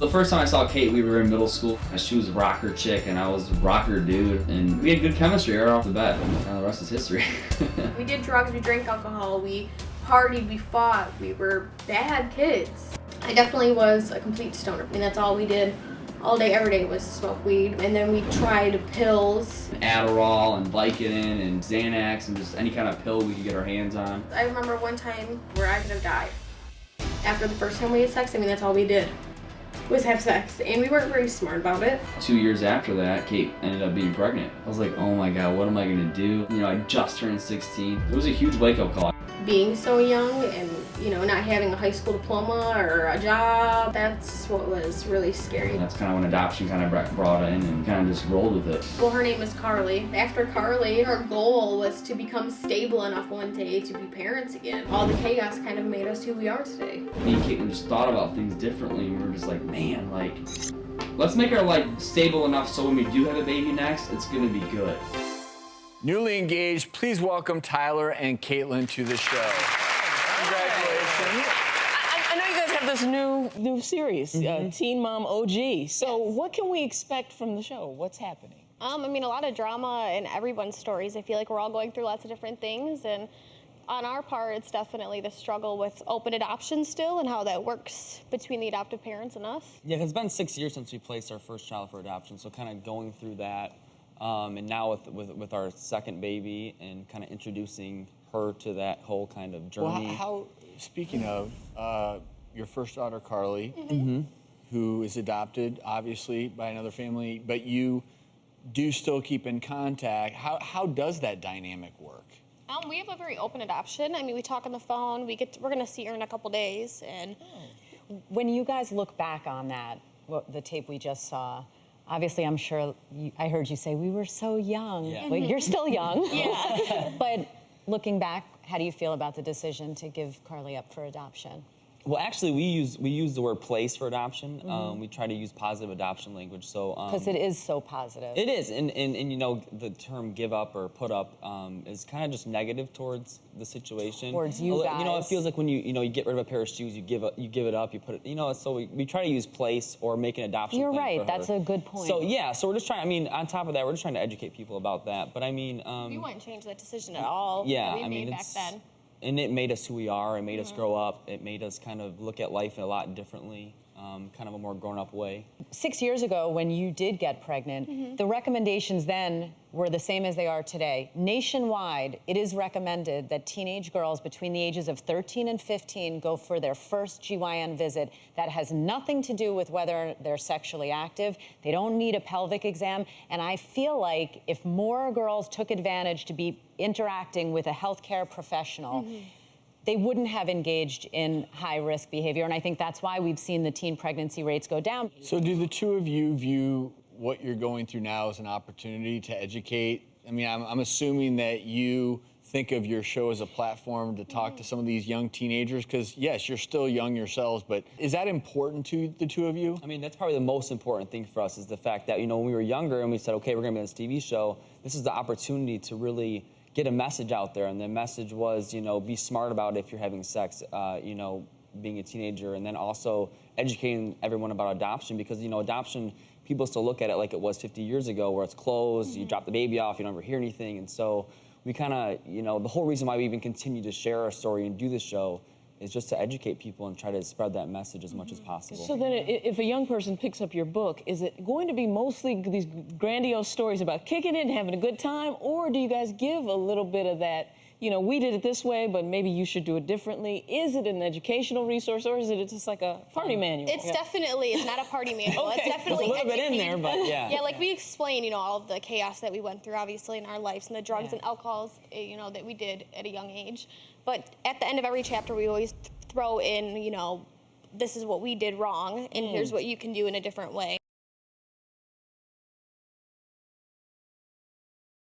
The first time I saw Kate, we were in middle school. She was a rocker chick and I was a rocker dude. And we had good chemistry right off the bat. And the rest is history. We did drugs, we drank alcohol, we partied, we fought, we were bad kids. I definitely was a complete stoner. I mean, that's all we did all day, every day was smoke weed. And then we tried pills. Adderall and Vicodin and Xanax and just any kind of pill we could get our hands on. I remember one time where I could have died. After the first time we had sex, I mean, that's all we did was have sex. And we weren't very smart about it. 2 years after that, Kate ended up being pregnant. I was like, oh my God, what am I gonna do? You know, I just turned 16. It was a huge wake-up call. Being so young and, you know, not having a high school diploma or a job, that's what was really scary. That's kind of when adoption kind of brought in and kind of just rolled with it. Well, her name is Carly. After Carly, our goal was to become stable enough one day to be parents again. All the chaos kind of made us who we are today. Me and Caitlin just thought about things differently and we were just like, man, like, let's make our life stable enough so when we do have a baby next, it's gonna be good. Newly engaged, please welcome Tyler and Catelynn to the show. Congratulations. I know you guys have this new series, Teen Mom OG. So what can we expect from the show? What's happening? I mean, a lot of drama in everyone's stories. I feel like we're all going through lots of different things, and on our part, it's definitely the struggle with open adoption still and how that works between the adoptive parents and us. Yeah, 'cause it's been 6 years since we placed our first child for adoption, so kind of going through that, and now with our second baby and kind of introducing her to that whole kind of journey. Well, speaking of, your first daughter, Carly, who is adopted, obviously, by another family, but you do still keep in contact. How does that dynamic work? We have a very open adoption. I mean, we talk on the phone. We're gonna see her in a couple days, and when you guys look back on that, the tape we just saw, obviously, I'm sure I heard you say we were so young. Yeah. Well, you're still young. yeah. But looking back, how do you feel about the decision to give Carly up for adoption? Well, actually, we use the word place for adoption. We try to use positive adoption language. So Because it is so positive. It is, and you know, the term give up or put up is kind of just negative towards the situation. Towards you guys. You know, it feels like when you get rid of a pair of shoes, you give it up, you put it, you know, so we try to use place or make an adoption You're plan right, for that's her. a good point. So yeah, so we're just trying, I mean, on top of that, we're just trying to educate people about that. But I mean, we wouldn't change that decision at all. yeah, that we I mean, made back then. And it made us who we are. It made us grow up. It made us kind of look at life a lot differently, kind of a more grown-up way. 6 years ago, when you did get pregnant, the recommendations then were the same as they are today. Nationwide, it is recommended that teenage girls between the ages of 13 and 15 go for their first GYN visit. That has nothing to do with whether they're sexually active. They don't need a pelvic exam. And I feel like if more girls took advantage to be interacting with a healthcare professional, they wouldn't have engaged in high-risk behavior. And I think that's why we've seen the teen pregnancy rates go down. So do the two of you view what you're going through now as an opportunity to educate? I mean, I'm assuming that you think of your show as a platform to talk to some of these young teenagers, because yes, you're still young yourselves, but is that important to the two of you? I mean, that's probably the most important thing for us is the fact that, you know, when we were younger and we said, okay, we're gonna be on this TV show, this is the opportunity to really get a message out there. And the message was, you know, be smart about if you're having sex, you know, being a teenager, and then also educating everyone about adoption, because, you know, adoption, people still look at it like it was 50 years ago, where it's closed, you drop the baby off, you don't ever hear anything. And so we kind of, you know, the whole reason why we even continue to share our story and do this show is just to educate people and try to spread that message as much as possible. So then if a young person picks up your book, is it going to be mostly these grandiose stories about kicking it and having a good time, or do you guys give a little bit of that, you know, we did it this way, but maybe you should do it differently? Is it an educational resource, or is it just like a party manual? It's definitely, it's not a party manual. Okay. It's definitely There's a little bit in there, but yeah. Yeah, like we explain, you know, all of the chaos that we went through, obviously, in our lives, and the drugs and alcohols, you know, that we did at a young age. But at the end of every chapter, we always throw in, you know, this is what we did wrong, and here's what you can do in a different way.